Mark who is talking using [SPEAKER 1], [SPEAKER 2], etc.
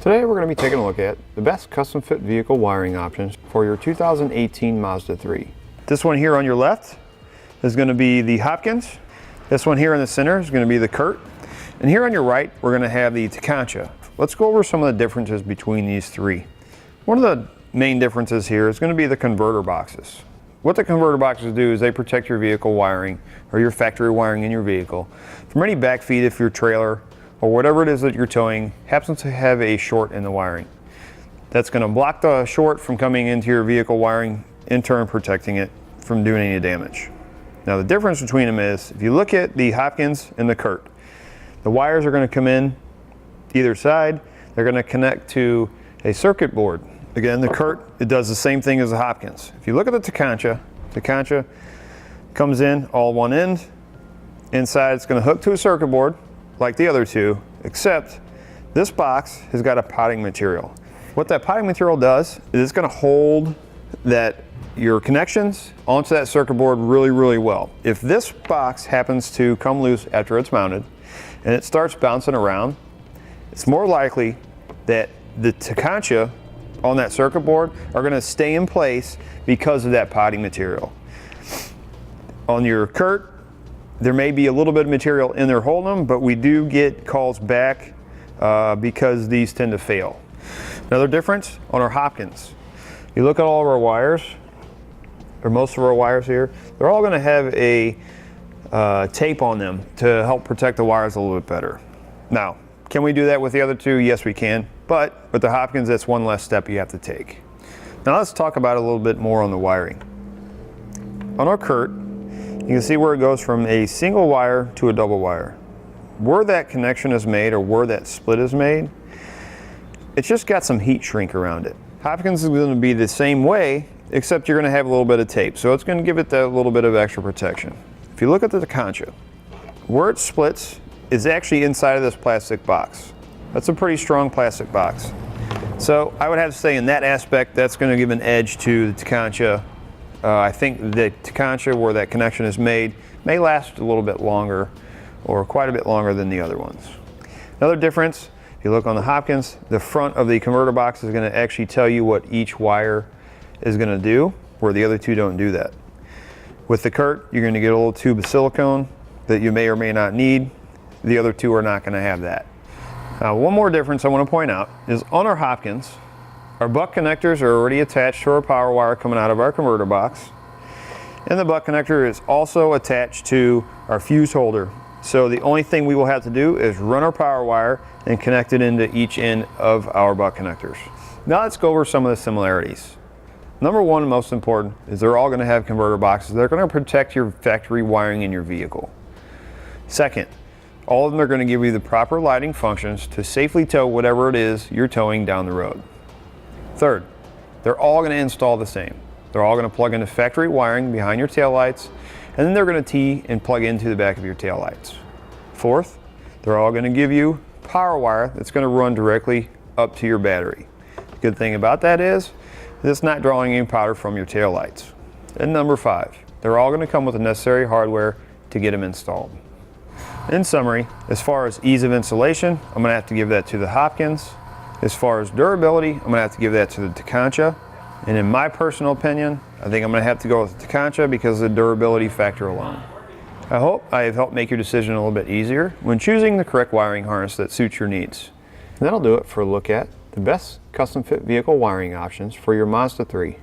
[SPEAKER 1] Today we're going to be taking a look at the best custom fit vehicle wiring options for your 2018 Mazda 3. This one here on your left is going to be the Hopkins. This one here in the center is going to be the CURT. And here on your right, we're going to have the Tekonsha. Let's go over some of the differences between these three. One of the main differences here is going to be the converter boxes. What the converter boxes do is they protect your vehicle wiring or your factory wiring in your vehicle from any backfeed if your trailer or whatever it is that you're towing happens to have a short in the wiring. That's going to block the short from coming into your vehicle wiring, in turn protecting it from doing any damage. Now the difference between them is, if you look at the Hopkins and the CURT, the wires are going to come in either side. They're going to connect to a circuit board. Again, the CURT, it does the same thing as the Hopkins. If you look at the Tekonsha comes in all one end. Inside it's going to hook to a circuit board like the other two, except this box has got a potting material. What that potting material does is it's going to hold your connections onto that circuit board really well. If this box happens to come loose after it's mounted and it starts bouncing around, it's more likely that the Tekonsha on that circuit board are going to stay in place because of that potting material. On your CURT, there may be a little bit of material in there holding them, but we do get calls back because these tend to fail. Another difference on our Hopkins, you look at all of our wires, or most of our wires here, they're all going to have a tape on them to help protect the wires a little bit better. Now, can we do that with the other two? Yes, we can. But with the Hopkins, that's one less step you have to take. Now let's talk about it a little bit more on the wiring. On our CURT, you can see where it goes from a single wire to a double wire. Where that connection is made or where that split is made, it's just got some heat shrink around it. Hopkins is going to be the same way, except you're going to have a little bit of tape. So it's going to give it that little bit of extra protection. If you look at the Tekonsha, where it splits is actually inside of this plastic box. That's a pretty strong plastic box. So I would have to say in that aspect, that's going to give an edge to the Tekonsha. I think the Tekonsha, where that connection is made, may last a little bit longer or quite a bit longer than the other ones. Another difference, if you look on the Hopkins, the front of the converter box is going to actually tell you what each wire is going to do, where the other two don't do that. With the CURT, you're going to get a little tube of silicone that you may or may not need. The other two are not going to have that. Now, one more difference I want to point out is on our Hopkins, our buck connectors are already attached to our power wire coming out of our converter box. And the buck connector is also attached to our fuse holder. So the only thing we will have to do is run our power wire and connect it into each end of our buck connectors. Now let's go over some of the similarities. Number one, most important, is they're all going to have converter boxes. They're going to protect your factory wiring in your vehicle. Second, all of them are going to give you the proper lighting functions to safely tow whatever it is you're towing down the road. Third, they're all going to install the same. They're all going to plug into factory wiring behind your taillights, and then they're going to tee and plug into the back of your taillights. Fourth, they're all going to give you power wire that's going to run directly up to your battery. The good thing about that is it's not drawing any power from your taillights. And number five, they're all going to come with the necessary hardware to get them installed. In summary, as far as ease of installation, I'm going to have to give that to the Hopkins. As far as durability, I'm going to have to give that to the Tekonsha. And in my personal opinion, I think I'm going to have to go with the Tekonsha because of the durability factor alone. I hope I have helped make your decision a little bit easier when choosing the correct wiring harness that suits your needs. And that'll do it for a look at the best custom fit vehicle wiring options for your Mazda 3.